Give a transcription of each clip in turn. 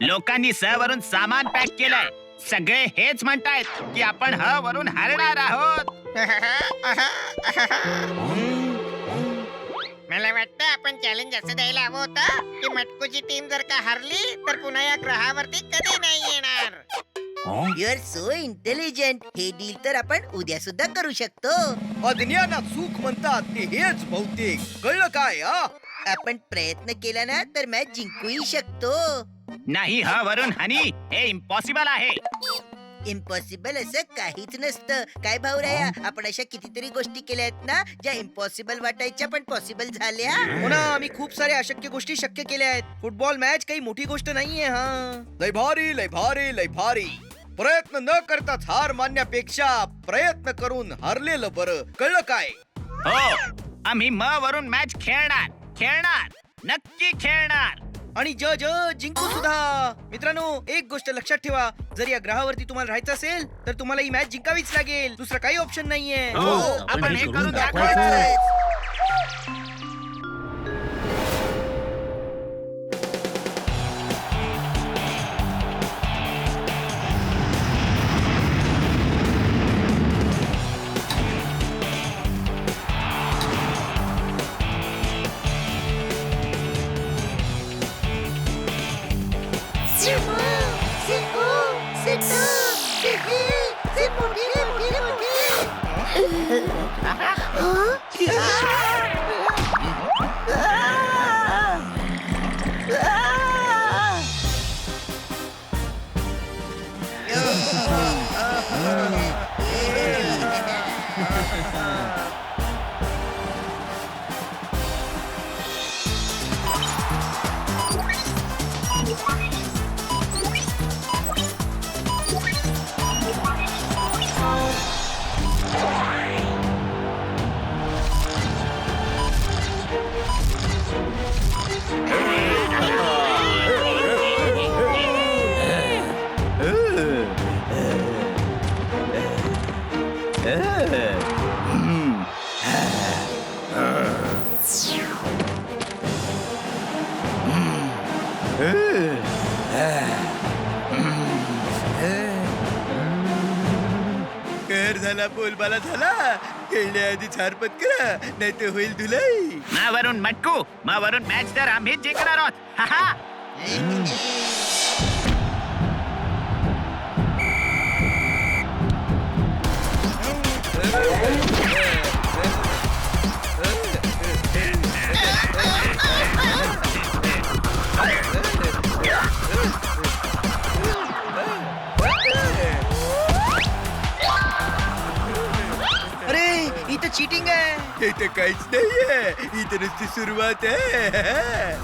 लोकांनी स वरून सामान पॅक केलंय. सगळे हेच म्हणतायत की आपण ह वरून हरणार आहोत. मला वाटतं आपण चॅलेंज असं द्यायला हवं होतं की मटकूची टीम जर का हरली तर पुन्हा या ग्रहावरती कधी नाही येणार. You are so intelligent. हे डील तर आपण उद्या सुद्धा करू शकतो. अज्ञानात सुख म्हणतात ते हेच बहुतेक. कळलं काय आपण प्रयत्न केला ना तर मॅच जिंकूही शकतो. नाही ह वरून हनी, हे इम्पॉसिबल आहे. इम्पॉसिबल असं काहीच नसतं. काय भाऊराया, आपण अशा कितीतरी गोष्टी केल्या आहेत ना ज्या इम्पॉसिबल वाटायच्या पण पॉसिबल झाल्या. हो ना, आम्ही खूप साऱ्या अशक्य गोष्टी शक्य केल्या आहेत. फुटबॉल मॅच काही मोठी गोष्ट नाहीये. लय भारी लय भारी लय भारी. प्रयत्न न करताच हार मानण्यापेक्षा प्रयत्न करून हरलेलं बरं. कळलं काय? हो, आम्ही म वरून मॅच खेळणार खेळणार नक्की खेळणार. आणि जिंकू सुद्धा. मित्रांनो, एक गोष्ट लक्षात ठेवा, जर या ग्रहावरती तुम्हाला राहायचं असेल तर तुम्हाला ही मॅच जिंकावीच लागेल. दुसरं काही ऑप्शन नाहीये. हो, आपण हे करून दाखवायचं. दाखवायचं. कर झाला, बोलबाला झाला. खेळण्याआधी छारपत करा, नाही तर होईल धुलाई. म वरून मटकू, म वरून मॅच तर आम्हीच जिंकणार आहोत. हा हा. अरे, इथं चीटिंग आहे. हे तर काहीच नाहीये. इथं नुसती सुरुवात आहे.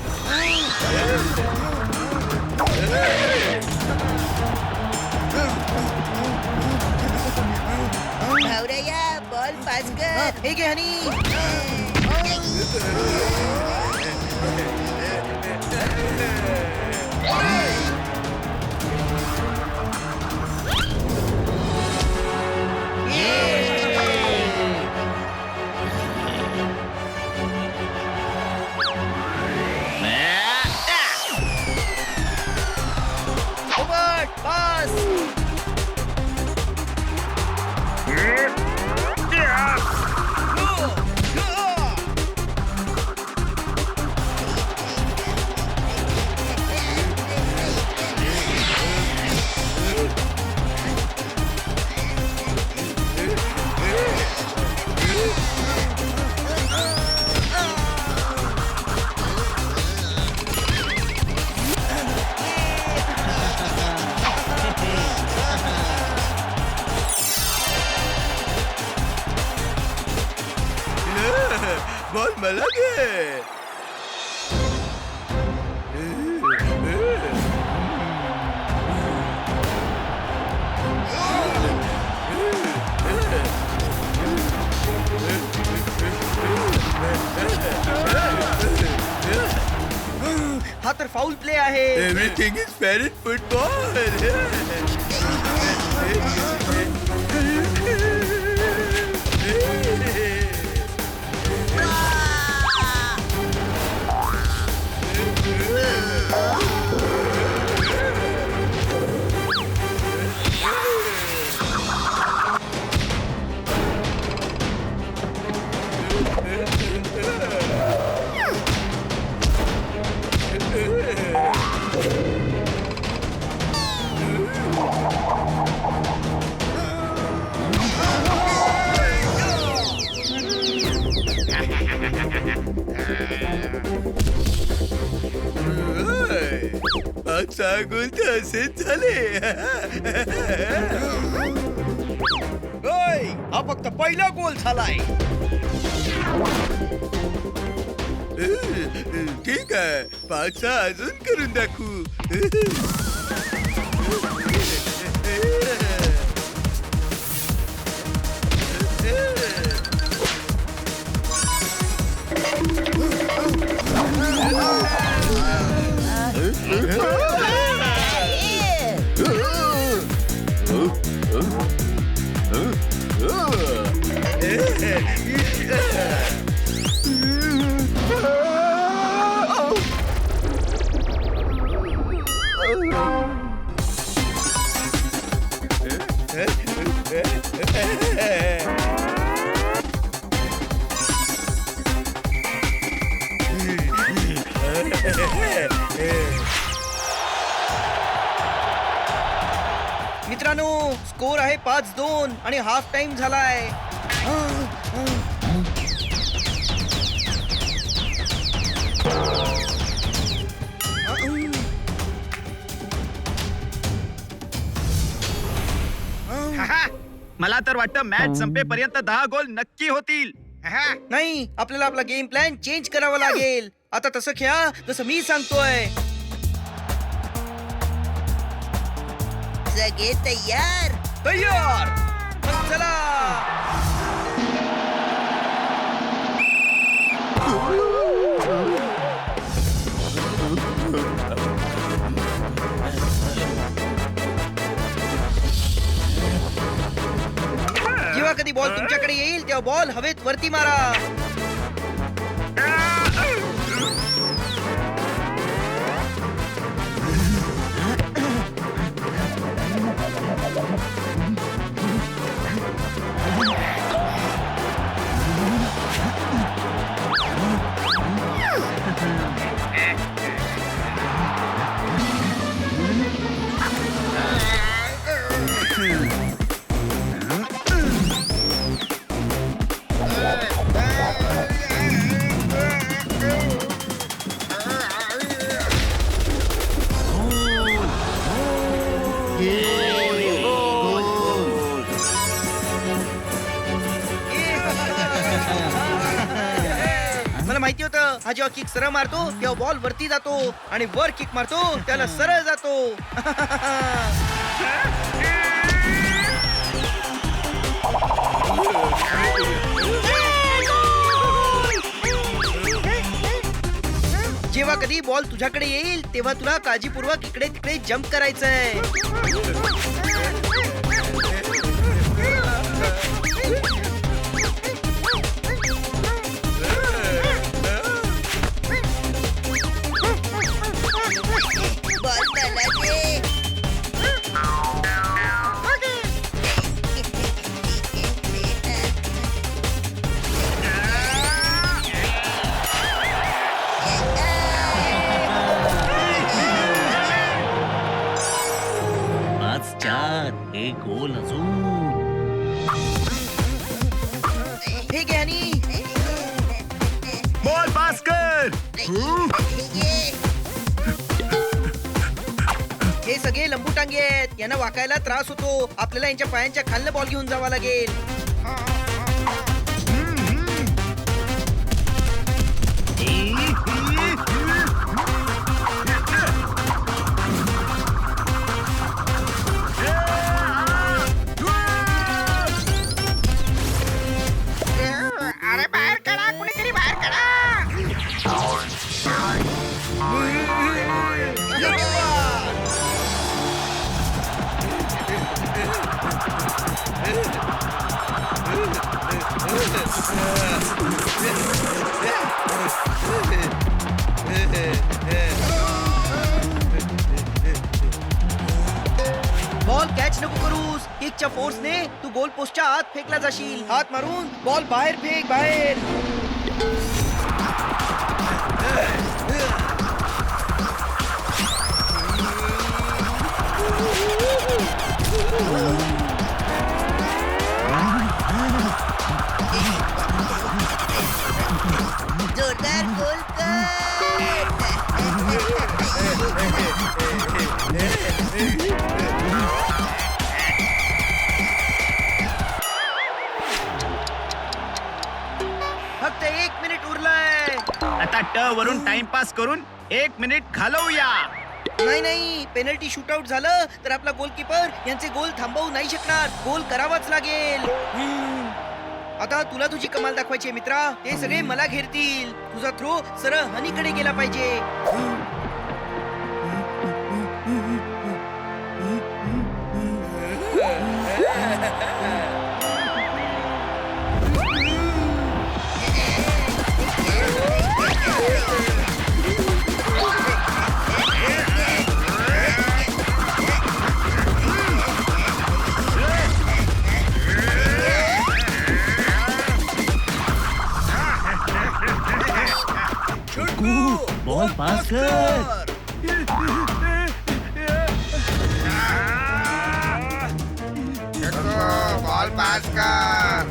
भाऊराया, बॉल पास कर. हे घे हनी. पास. बॉल मला घे. हा तर फाऊल प्ले आहे. Everything is fair in football. 5-6 गोल तर असेच झाले. ओय, हा फक्त पहिला गोल झालाय. ठीक आहे, 5-6 अजून करून दाखवू. मित्रांनो, स्कोर आहे 5-2 आणि हाफ टाइम झालाय. हाहा, मला तर वाटतं मॅच संपेपर्यंत 10 गोल नक्की होतील. हा, नाही, आपल्याला आपला गेम प्लॅन चेंज करावा लागेल. आता तसं खेळा जसं मी सांगतोय. सगळे तयार. तयार, मग चला. जेव्हा कधी बॉल तुमच्याकडे येईल तेव्हा बॉल हवेत वरती मारा. मला माहिती होतं, हा जेव्हा किक सरळ मारतो तेव्हा बॉल वरती जातो आणि वर किक मारतो त्याला सरळ जातो. जेव्हा कधी बॉल तुझ्याकडे येईल तेव्हा तुला काळजीपूर्वक इकडे तिकडे जम्प करायचंय. बॉल त्याला दे. एक गोल अजून. हे घे आणि बॉल पास कर. हे सगळे लंबू टांगे आहेत, यांना वाकायला त्रास होतो. आपल्याला यांच्या पायांच्या खालनं बॉल घेऊन जावा लागेल. अरे बाहेर काढा, कुणीतरी बाहेर काढा. बॉल कॅच नको करूस. किकच्या फोर्सने तू गोल पोस्टच्या आत फेकला जाशील. हात मारून बॉल बाहेर फेक, बाहेर. जोरदार गोल कर. फक्त 1 मिनिट उरलाय. आता ट वरून टाइमपास करून 1 मिनिट घालवूया. नाही पेनल्टी शूटआउट झालं तर आपला गोलकीपर यांचे गोल थांबवू नाही शकणार. गोल करावाच लागेल. आता तुला तुझी कमाल दाखवायची आहे मित्रा. ते सगळे मला घेरतील. तुझा थ्रो सरळ हनीकडे गेला पाहिजे. बॉल पास कर. बॉल पास कर.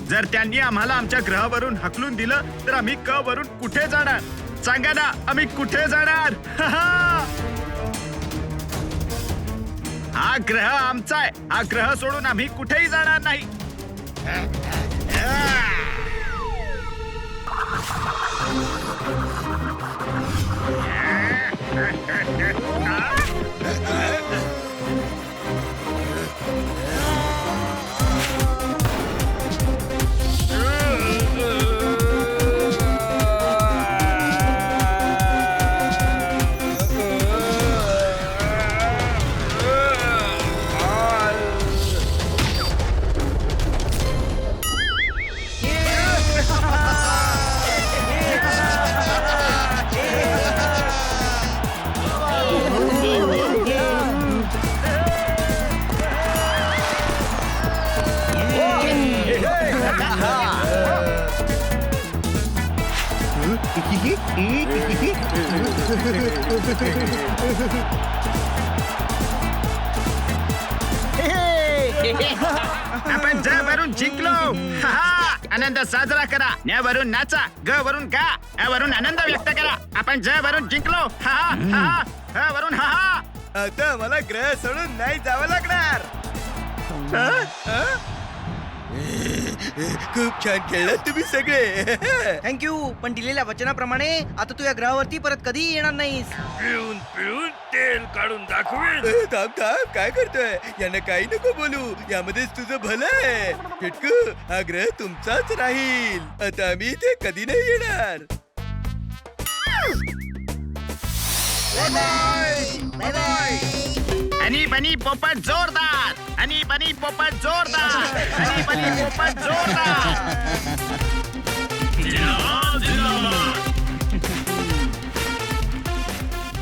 जर त्यांनी आम्हाला आमच्या ग्रहावरून हाकलून दिलं तर आम्ही क वरून कुठे जाणार? सांगा ना, आम्ही कुठे जाणार? हा ग्रह आमचा आहे. हा ग्रह सोडून आम्ही कुठेही जाणार नाही. आपण ज वरून जिंकलो. आनंद साजरा करा. न्या वरून नाचा. ग वरून गा. अ वरून आनंद व्यक्त करा. आपण ज वरून जिंकलो. ह वरून हा. आता मला ग्रह सोडून नाही जावं लागणार. खूप छान खेळलात तुम्ही सगळे. थँक्यू. पण दिलेल्या वचनाप्रमाणे आता तू या ग्रहावरती परत कधी येणार नाहीस. पिळून पिळून तेल काढून दाखवेन. थांब थांब, काय करतोय? यांना काही नको बोलू. यामध्येच तुझं भलं आहे. फिटकू, हा ग्रह तुमचाच राहील. आता आम्ही इथे कधी नाही येणार. Bye bye. आणि बनी पोपट जोरदार. आणि बनी पोपट जोरदार. आणि बनी पोपट जोरदार.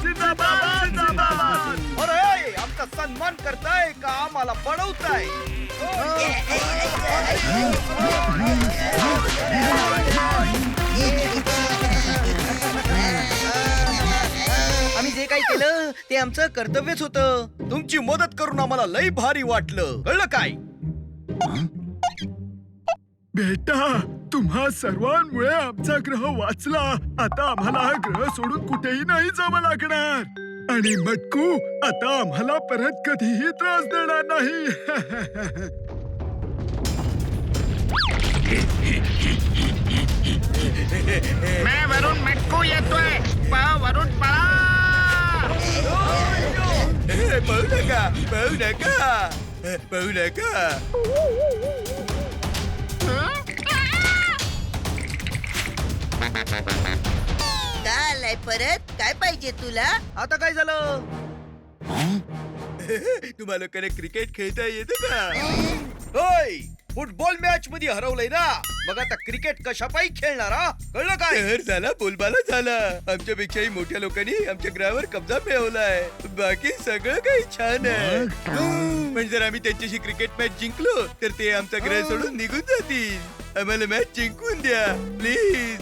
जिंदाबाद, जिंदाबाद. अरे आमचा सन्मान करताय का आम्हाला पडवताय? आम्ही जे काही केलं ते आमचं कर्तव्यच होतं. तुमची मदत करून आम्हाला लई भारी वाटलं. कळलं काय? बेटा, तुम्हा सर्वांमुळे आमचा ग्रह वाचला. आता आम्हाला हा ग्रह सोडून कुठेही नाही जावं लागणार. आणि मटकू आता आम्हाला परत कधीही त्रास देणार नाही. मैं वरून मटकू येतोय. प वरून पळा. पळू नका, पळू नका, पळू नका. का आलाय परत? काय पाहिजे तुला? आता काय झालं? तुम्हाला लोकांना क्रिकेट खेळता येतं का? होय, फुटबॉल मॅच मध्ये हरवलंय ना, मग आता क्रिकेट कशापायी खेळणार? हा, कळलं काय? शहर झाला, बोलबाला झाला. आमच्यापेक्षाही मोठ्या लोकांनी आमच्या ग्रहावर कब्जा मिळवलाय. बाकी सगळं काही छान आहे. पण जर आम्ही त्यांच्याशी क्रिकेट मॅच जिंकलो तर ते आमचा ग्रह सोडून निघून जातील. आम्हाला मॅच जिंकून द्या प्लीज.